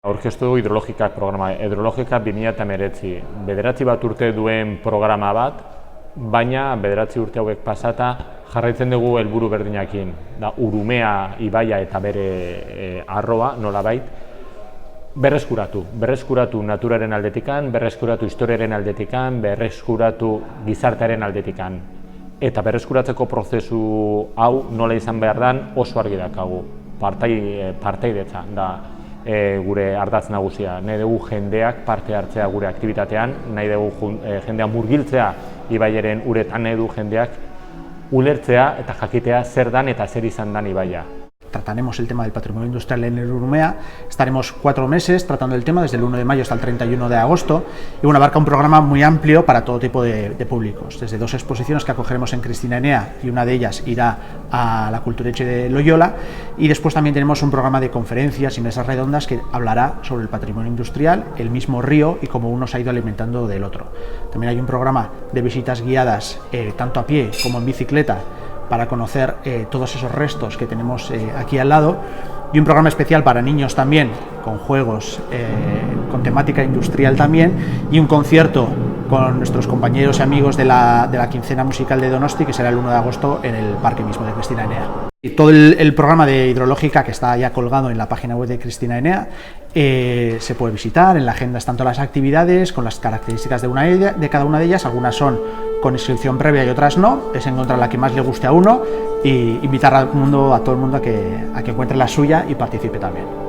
Aurkeztu du Hidrologikak programa. Hidrologika 2019. 9 bat urte duen programa bat, baina 9 urte hauek pasata jarraitzen dugu helburu berdinakin. Da Urumea ibaia eta bere arroa nolabait berreskuratu naturaren aldetikan, berreskuratu historiaren aldetikan, berreskuratu gizartearen aldetikan. Eta berreskuratzeko prozesu hau nola izan behar den oso argi daukagu. Partaidetza da gure ardatz nagusia. Nahi dugu jendeak parte hartzea gure aktibitatean, nahi dugu jendea murgiltzea ibaiaren uretan, nahi dugu jendeak ulertzea eta jakitea zer dan eta zer izan dan ibaia. Trataremos el tema del patrimonio industrial en el Urumea. Estaremos 4 meses tratando el tema, desde el 1 de mayo hasta el 31 de agosto. Y bueno, abarca un programa muy amplio para todo tipo de públicos. Desde 2 exposiciones que acogeremos en Cristina Enea, y una de ellas irá a la Culturetxe de Loyola. Y después también tenemos un programa de conferencias y mesas redondas que hablará sobre el patrimonio industrial, el mismo río y cómo uno se ha ido alimentando del otro. También hay un programa de visitas guiadas, tanto a pie como en bicicleta, para conocer todos esos restos que tenemos aquí al lado, y un programa especial para niños también, con juegos, con temática industrial también, y un concierto con nuestros compañeros y amigos de la quincena musical de Donosti, que será el 1 de agosto en el parque mismo de Cristina Enea. Y todo el programa de Hidrológica, que está ya colgado en la página web de Cristina Enea, se puede visitar. En la agenda están todas las actividades con las características de cada una de ellas. Algunas son con inscripción previa y otras no. Es encontrar la que más le guste a uno y invitar a todo el mundo a que encuentre la suya y participe también.